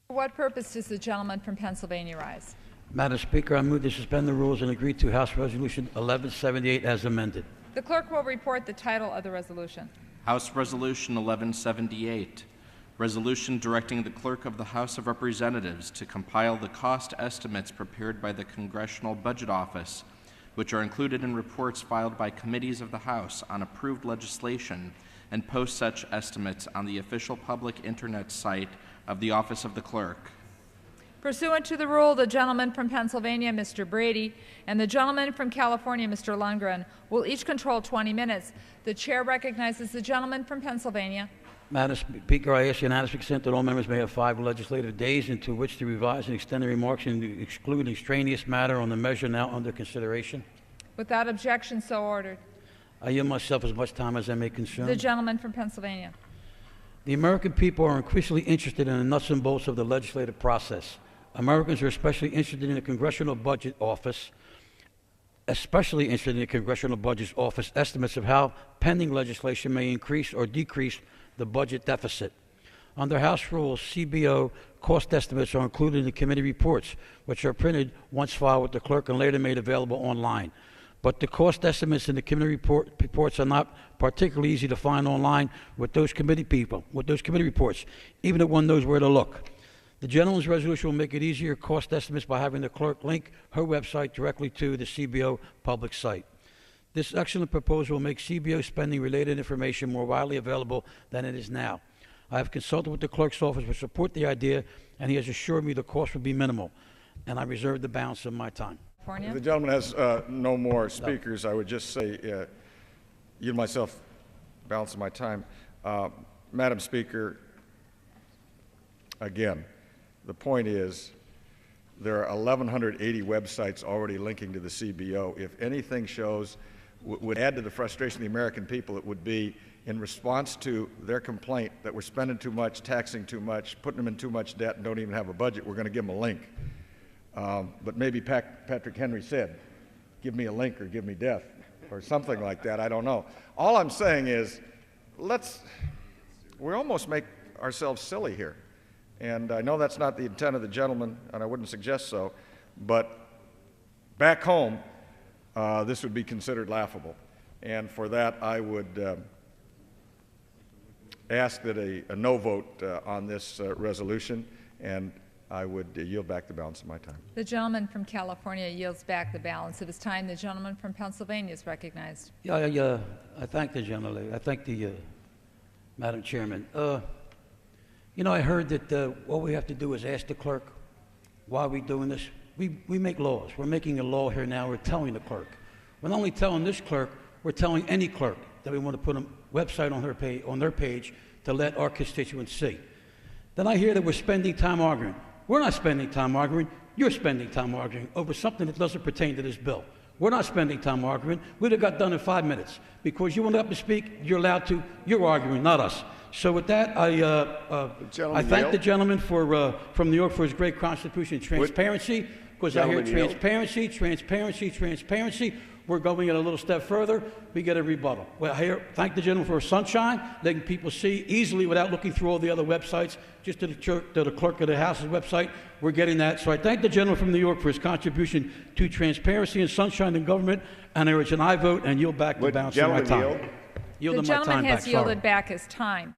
For what purpose does the gentleman from Pennsylvania rise? Madam Speaker, I move to suspend the rules and agree to House Resolution 1178 as amended. The clerk will report the title of the resolution. House Resolution 1178, resolution directing the Clerk of the House of Representatives to compile the cost estimates prepared by the Congressional Budget Office, which are included in reports filed by committees of the House on approved legislation, and post such estimates on the official public internet site of the Office of the Clerk. Pursuant to the rule, the gentleman from Pennsylvania, Mr. Brady, and the gentleman from California, Mr. Lundgren, will each control 20 minutes. The chair recognizes the gentleman from Pennsylvania. Madam Speaker, I ask unanimous consent that all members may have 5 legislative days into which to revise and extend their remarks and to exclude extraneous matter on the measure now under consideration. Without objection, so ordered. I yield myself as much time as I may consume. The gentleman from Pennsylvania. The American people are increasingly interested in the nuts and bolts of the legislative process. Americans are especially interested in the Congressional Budget Office, estimates of how pending legislation may increase or decrease the budget deficit. Under House rules, CBO cost estimates are included in the committee reports, which are printed once filed with the clerk and later made available online. But the cost estimates in the committee reports are not particularly easy to find online with those committee reports, even if one knows where to look. The gentleman's resolution will make it easier cost estimates by having the clerk link her website directly to the CBO public site. This excellent proposal will make CBO spending related information more widely available than it is now. I have consulted with the clerk's office to support the idea, and he has assured me the cost will be minimal, and I reserve the balance of my time. California. If the gentleman has no more speakers, I would just say, yield myself balance of my time. Madam Speaker, again, the point is there are 1,180 websites already linking to the CBO. If anything shows would add to the frustration of the American people, it would be in response to their complaint that we're spending too much, taxing too much, putting them in too much debt and don't even have a budget, we're going to give them a link. But maybe Patrick Henry said, give me a link or give me death or something like that. I don't know. All I'm saying is we almost make ourselves silly here. And I know that's not the intent of the gentleman, and I wouldn't suggest so, but back home, this would be considered laughable. And for that, I would ask that a no vote on this resolution, and I would yield back the balance of my time. The gentleman from California yields back the balance of his time. The gentleman from Pennsylvania is recognized. I thank the gentleman. I thank the Madam Chairman. You know, I heard that what we have to do is ask the clerk, why are we doing this? We make laws. We're making a law here now. We're telling the clerk. We're not only telling this clerk, we're telling any clerk that we want to put a website on their page to let our constituents see. Then I hear that we're spending time arguing. We're not spending time arguing. You're spending time arguing over something that doesn't pertain to this bill. We're not spending time arguing. We'd have got done in 5 minutes. Because you went up to speak, you're allowed to. You're arguing, not us. So with that, I thank the gentleman from New York for his great contribution and transparency, because I hear transparency. We're going it a little step further. We get a rebuttal. Well, here, thank the gentleman for sunshine, letting people see easily without looking through all the other websites, just to the clerk of the House's website. We're getting that. So I thank the gentleman from New York for his contribution to transparency and sunshine in government, and I urge an aye vote and yield back the balance of my time. The gentleman has yielded back his time.